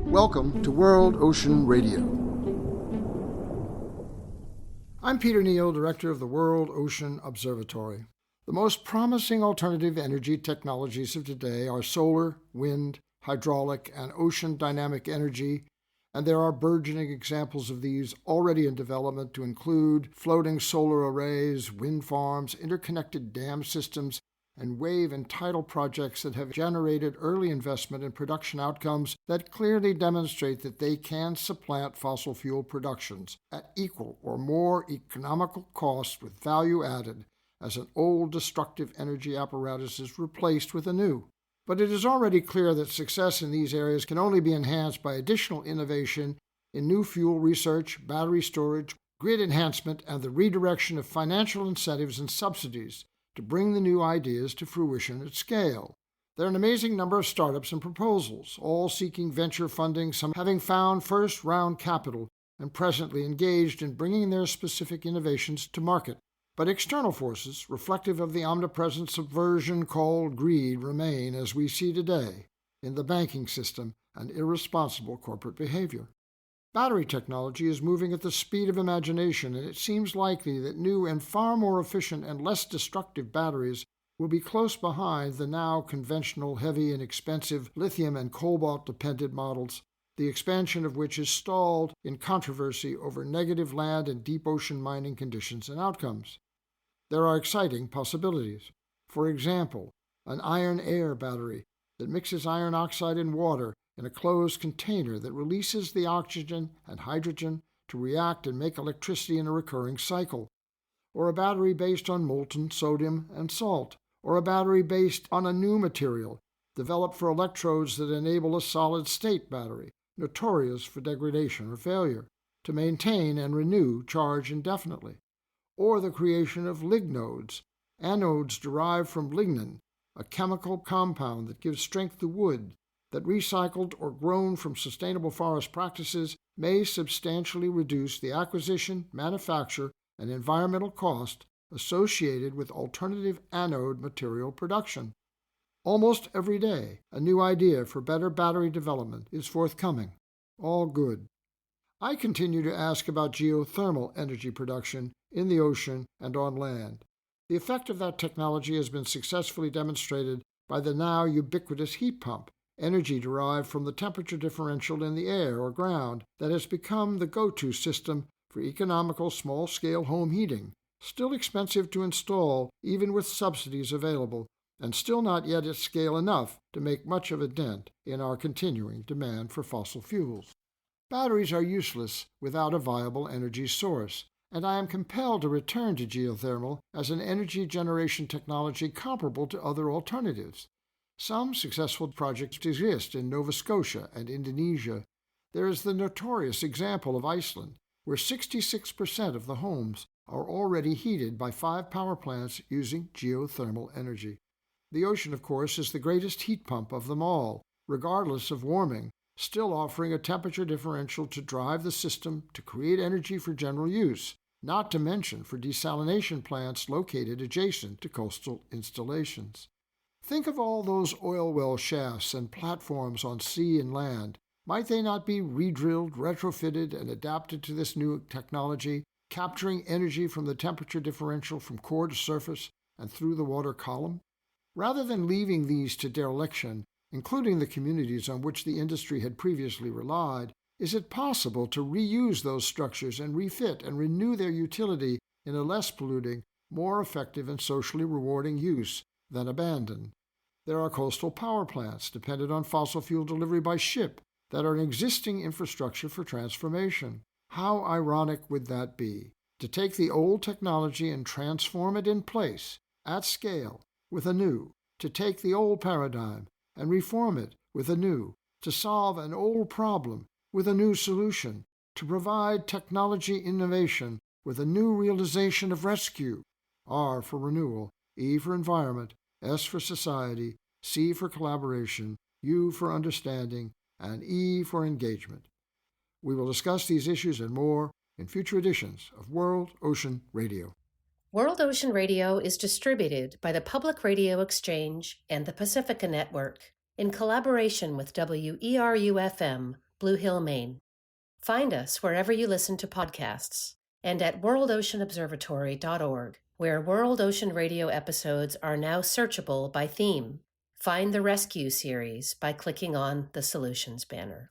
Welcome to World Ocean Radio. I'm Peter Neill, Director of the World Ocean Observatory. The most promising alternative energy technologies of today are solar, wind, hydraulic, and ocean dynamic energy, and there are burgeoning examples of these already in development to include floating solar arrays, wind farms, interconnected dam systems, and wave and tidal projects that have generated early investment and production outcomes that clearly demonstrate that they can supplant fossil fuel productions at equal or more economical cost with value added as an old destructive energy apparatus is replaced with a new. But it is already clear that success in these areas can only be enhanced by additional innovation in new fuel research, battery storage, grid enhancement, and the redirection of financial incentives and subsidies to bring the new ideas to fruition at scale. There are an amazing number of startups and proposals, all seeking venture funding, some having found first-round capital and presently engaged in bringing their specific innovations to market. But external forces, reflective of the omnipresent subversion called greed, remain, as we see today, in the banking system and irresponsible corporate behavior. Battery technology is moving at the speed of imagination, and it seems likely that new and far more efficient and less destructive batteries will be close behind the now conventional, heavy, and expensive lithium and cobalt-dependent models, the expansion of which is stalled in controversy over negative land and deep ocean mining conditions and outcomes. There are exciting possibilities. For example, an iron-air battery that mixes iron oxide and water in a closed container that releases the oxygen and hydrogen to react and make electricity in a recurring cycle, or a battery based on molten sodium and salt, or a battery based on a new material developed for electrodes that enable a solid-state battery, notorious for degradation or failure, to maintain and renew charge indefinitely, or the creation of lignodes, anodes derived from lignin, a chemical compound that gives strength to wood, that recycled or grown from sustainable forest practices may substantially reduce the acquisition, manufacture, and environmental cost associated with alternative anode material production. Almost every day, a new idea for better battery development is forthcoming. All good. I continue to ask about geothermal energy production in the ocean and on land. The effect of that technology has been successfully demonstrated by the now ubiquitous heat pump, energy derived from the temperature differential in the air or ground that has become the go-to system for economical small-scale home heating, still expensive to install even with subsidies available, and still not yet at scale enough to make much of a dent in our continuing demand for fossil fuels. Batteries are useless without a viable energy source, and I am compelled to return to geothermal as an energy generation technology comparable to other alternatives. Some successful projects exist in Nova Scotia and Indonesia. There is the notorious example of Iceland, where 66% of the homes are already heated by 5 power plants using geothermal energy. The ocean, of course, is the greatest heat pump of them all, regardless of warming, still offering a temperature differential to drive the system to create energy for general use, not to mention for desalination plants located adjacent to coastal installations. Think of all those oil well shafts and platforms on sea and land. Might they not be redrilled, retrofitted, and adapted to this new technology, capturing energy from the temperature differential from core to surface and through the water column? Rather than leaving these to dereliction, including the communities on which the industry had previously relied, is it possible to reuse those structures and refit and renew their utility in a less polluting, more effective, and socially rewarding use than abandon? There are coastal power plants dependent on fossil fuel delivery by ship that are an existing infrastructure for transformation. How ironic would that be, to take the old technology and transform it in place, at scale, with a new, to take the old paradigm and reform it with a new, to solve an old problem with a new solution, to provide technology innovation with a new realization of rescue. R for renewal, E for environment, S for society, C for collaboration, U for understanding, and E for engagement. We will discuss these issues and more in future editions of World Ocean Radio. World Ocean Radio is distributed by the Public Radio Exchange and the Pacifica Network in collaboration with WERU-FM, Blue Hill, Maine. Find us wherever you listen to podcasts and at worldoceanobservatory.org, where World Ocean Radio episodes are now searchable by theme. Find the Rescue series by clicking on the Solutions banner.